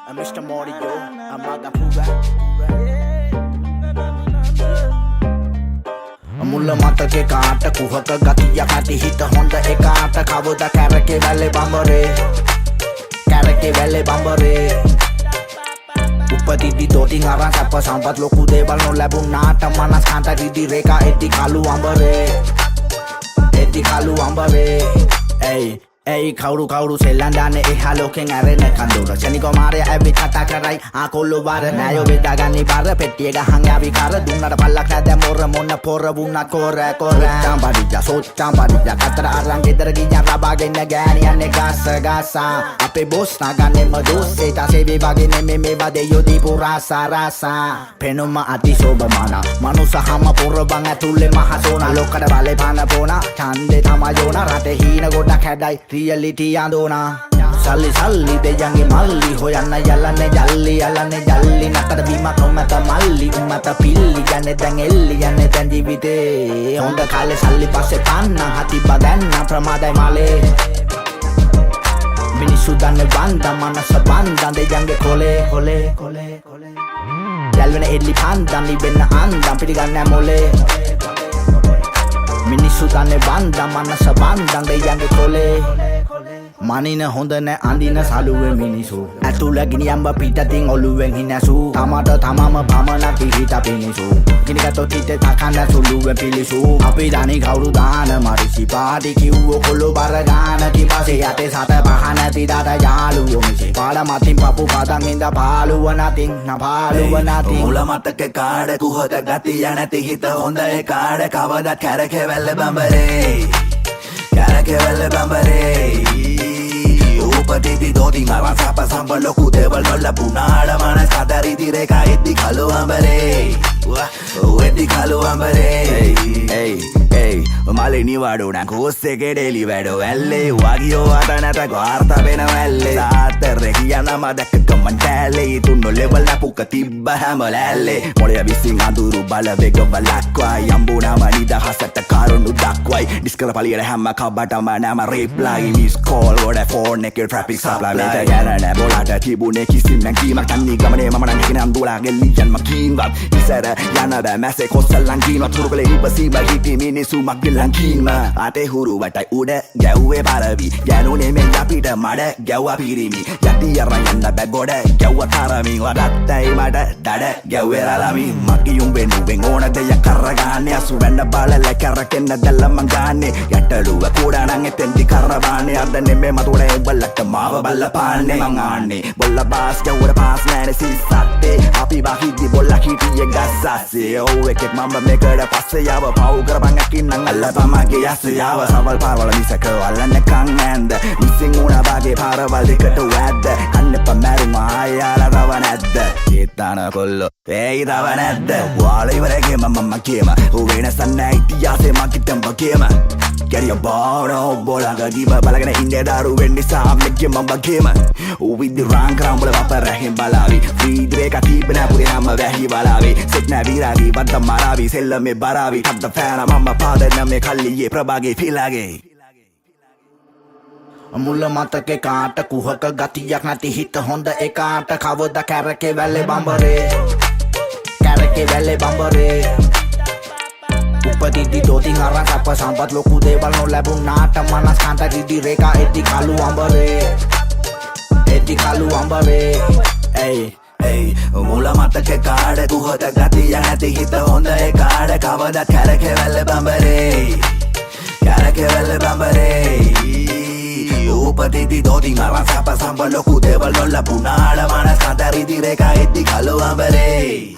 Mr. Morio, Amaga Pura. මුල්ල මතකේ කාට කුහක ගතිය කටි හිත හොඳ එකාට කවුද කැරකේ වැල්ලේ බඹරේ කැරකේ වැල්ලේ බඹරේ උපතිදි දොටින් අරන් සැප සම්පත් ලොකු දේවල් නොලැබුණාට මනස් කාන්ත රිදි රේඛා එති කළු අඹරේ Ei කවුරු සෙල්ලම් දාන්නේ එහා ලෝකෙන් ඇරෙන කඳුර ශනිකෝ මාරය ඇවි කතා කරයි ආකොල්ලෝ බාර නෑයෝ බෙදාගන්නේ බාර පෙට්ටිය ගහන් යාවි කාර දුන්නට පල්ලක් නැද මොර මොන්න පොර වුණත් කොර සෝච්චම් බඩිජා කතර අරන් ගෙදර ගියා රබාගෙන ගෑනියන්නේ ගාසා අපේ බොස් නාගන්නේ මදොස් ඒතාසේ විවාගේ නෙමෙ මේවා දෙයෝ දීපු රාසා පෙනුම අතිශෝභමාන මනුසහම පොරබන් ඇතුලේ මහසෝනා ලොක්කට බලේ පාන පෝනා ඡන්දේ තමයෝනා රටේ හීන ගොඩක් හැඩයි reality andona salli දෙයන්ගේ මල්ලි හොයන්න යලන්නේ ජල්ලි නතර බීමක් නොමැත මල්ලි උමත පිල්ලි යන්නේ දැන් එල්ලි යන්නේ දැන් ජීවිතේ හොඳ කාලේ සල්ලි පස්සේ පන්න හති බදන්න ප්‍රමාදයි මාලේ මිනිස්සු දන්නේ බන්දා මනස බන්දා දෙයන්ගේ කොලේ යල්වෙන එල්ලි පන්දා නිවෙන්න අන්දම් පිළිගන්නේ මොලේ මිනිස්සු දන්නේ බන්දා මනස බන්දා දෙයන්ගේ කොලේ මනින හොඳ නෑ අඳින සලුවේ මිනිසු ඇතුළ ගිනියම්බ පිටතින් ඔළුවෙන් හිනැසු තමට තමම පමණක් පිහිට පිනිසු ගිනිගත්තොත් හිතේ තකන්න සුළුවෙන් පිලිසු අපි දනි කවුරු දාන මරිසි පාටි කිව්වෝ කොල්ලෝ බර ගාන තිබසේ යටේ සත පහ නැති දත යාළුවෝ මිසේ පාඩ මතින් පපු පදන් ඉඳ පාළුව නතින් මුල මතක කාඩ කුහක ගතිය නැති හිත හොඳ කාඩ කවදත් කැරකෙවැල්ල බඹරේ උපතිති දොටින් අරන් සැප සම්ප ලොකු දේවල් නොලැබුණාට මනස් කාන්ත රිදි රේඛා එති කළු අඹරේ මලේ නිවාඩුන කෝස්සෙකේ ඩෙලි වැඩෝ ඇල්ලේ වගියෝ අත නැත ගාර්ත වෙන වැල්ලේ සාතරේ කියන මදක කමන් ටැලේ තුන්නෝ ලෙවල් නැපුක තිබ්බ හැම ලැල්ලේ මොළය විසින් අඳුරු බල වේග බලක්වයි යම්බුනම නිදහසට කරුණු දක්වයි ඩිස්කල පලියට හැම කබටම නම රිප්ලයි මිස් කෝල් වඩ ෆෝන් එකේ ට්‍රැෆික් සප්ලයි ලේට යරන බොලට තිබුණේ කිසිම නැගීමක් තන්නේ ගමනේ මම නම් කියන අඳුලා ගෙල්ලියන් මකින්වත් ඉසර යන බෑ මැසේ කොස්සලන් කිනවත් තුරුකලේ ඉපසීම හිටි මිනිසු මග්ගලන් කින්ම අතේ හුරු වටයි උඩ ගැව්වේ පරවි ගැනුනේ මෙන් අපිට මඩ ගැව්වා පිරිමි යටි අරන් යන්න බෑ ගොඩ ගැව්වා තරමින් වඩත්තයි මට දඩ ගැව්වේ රලමින් මගියුම් වෙනුවෙන් ඕන දෙයක් කරගාන්නේ අසු වෙන්න බලල කරකෙන්න දැල්ල මං ගාන්නේ යටලුව කුඩානම් එතෙන්දි කරබාන්නේ අද නෙමෙ මතුනේ උඹලට මාව බල්ලපාන්නේ මං ආන්නේ බොල්ල බාස් ගැව්වර පාස් නෑනේ සිස්සත්තේ අපි බහිද්දි බොල්ල හිටියේ ගස්සස්සේ ඔව් එකෙක් මම මේකට පස්සේ යව පව් කරපන් අකින්නම් අල්ලපමගේ යස්සයාව සවල් පාරවල මිසක අල්ලන්න කන් ඇන්ද මිසින් උනා බාගේ පාරවල් දෙකට වැද්ද කන්නප මැරුම ආයාලා තව නැද්ද ඒතන කොල්ලෝ ඒ තව නැද්ද වාල ඉවරගේ මම කියම වෙනසක් නැහැ ඉතිහාසෙ මකිටම් වගේම Get your ball on බෝලඟ ගිබ බලගෙන ඉන්නේ දරුවෙන් නිසා මෙගේ මම වගේම උවිදි රාන් කරම් වල වපරහින් බලාවි ෆීඩ්රේක තිබෙන පුරේ හැම වැහි බලාවි සෙට් නැවිරාවි වද්ද මරාවි සෙල්ලමේ බරාවි හද්ද ෆෑන මම පාදන මේ කල්ලියේ ප්‍රභාගේ පිලාගේ මුල්ල මතකේ කාට කුහක ගතියක් නැති හිත හොඳ එකාට කවද කැරකේ වැල්ලේ බඹරේ උපතිදි දොටින් අරන් සැප සම්පත් ලොකු දේවල් නොලැබුණාට මනස් කාන්ත රිදි රේඛා එති කළු අඹරේ මුල මතක කාඩ කුහක ගතිය නැති හිත හොඳ කාඩ කවදත් කැරකෙවැල්ල බඹරේ උපතිති දොටින් අරන් සැප සම්ප ලොකු දේවල් නොලැබුණාට මනස් කාන්ත රිදි රේඛා එති කළු අඹරේ